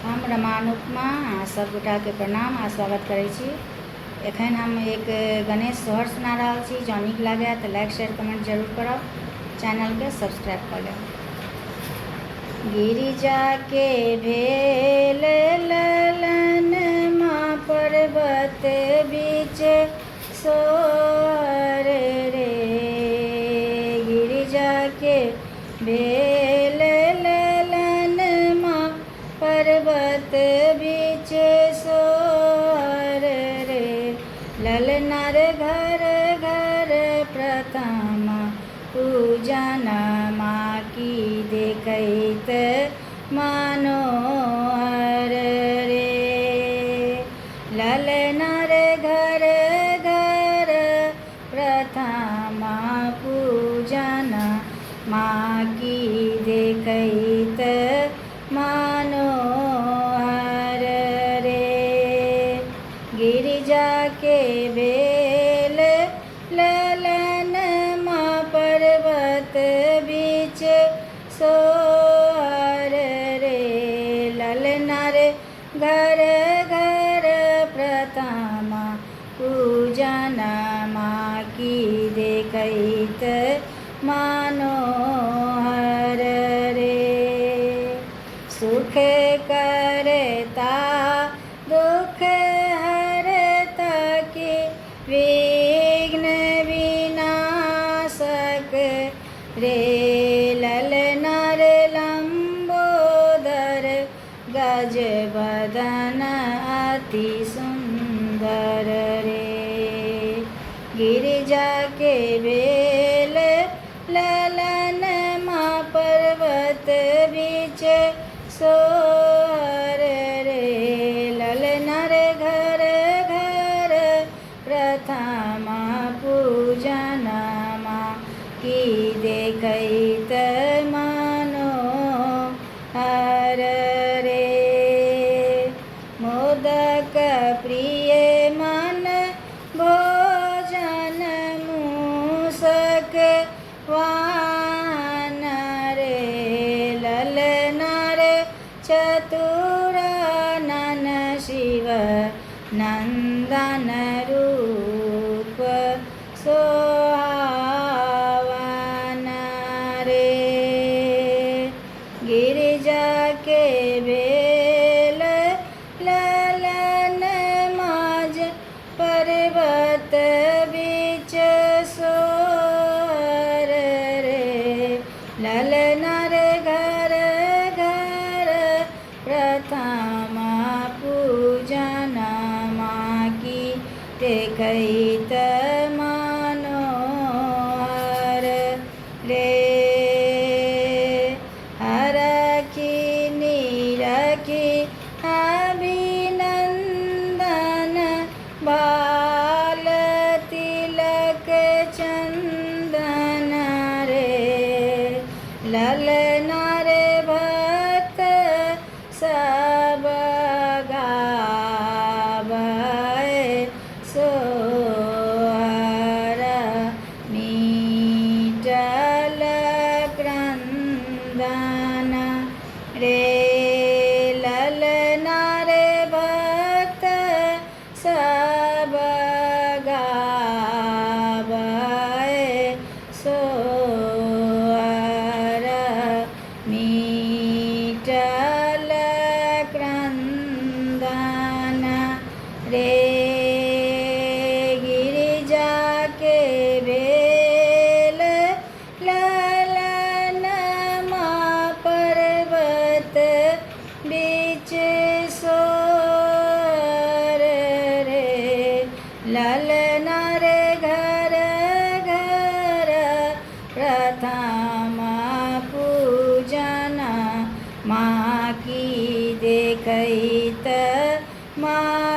हम रमानुपमा सब गोटा के प्रणाम आ स्वागत करै छी। एखन हम एक गणेश सोहर सुना रहल छी। जँ नीक लागए तऽ लाइक शेयर कमेंट जरूर करब, चैनल के सब्सक्राइब कऽ लेब। गिरिजा के भेल ललन माँ पर्वत बीच सोहर रे। गिरिजा के भेल ललन माँ पर्वत बीच सोहर रे। ललनार घर घर प्रथम पूजन माँ की देखैत मनोहर रे। ललनार घर घर प्रथम पूजन माँ की देखैत मनोहर रे। गिरिजा के भेल ललन माँ पर्वत बीच सोहर रे। ललनार घर घर प्रथम पूजन माँ की देखैत मनोहर रे। सुख करता दुख हरता के विघ्न विनाशक रे। ललनार लंबोदर गज बदन अति सुंदर रे। गिरिजा के भेल ललन माँ पर्वत बीच सोहर रे। ललनार घर घर प्रथम पूजन माँ की देखैत मनोहर रे। मोदक प्रिय मन भोजन मूसक वाहन रे। ललनार चतुरानन शिव नंदन रूप सोहावन रे। गिरिजा के भेल ललन माज पर्वत बीच सोहर रे। ललनार घर घर प्रथम पूजन माँ की देखैत मनोहर रे। हरखी निरखी अभिनंदन बाल तिलक चंदन रे। ललनार भक्त सब गावै सोहर मीटल क्रंदन रे। ललनार भक्त सब गावै सोहर मीटल क्रंदन रे। गिरिजा के भेल ललन माँ पर्वत बीच सोहर रे। ललनार घर घर प्रथम पूजन माँ की देखैत मनोहर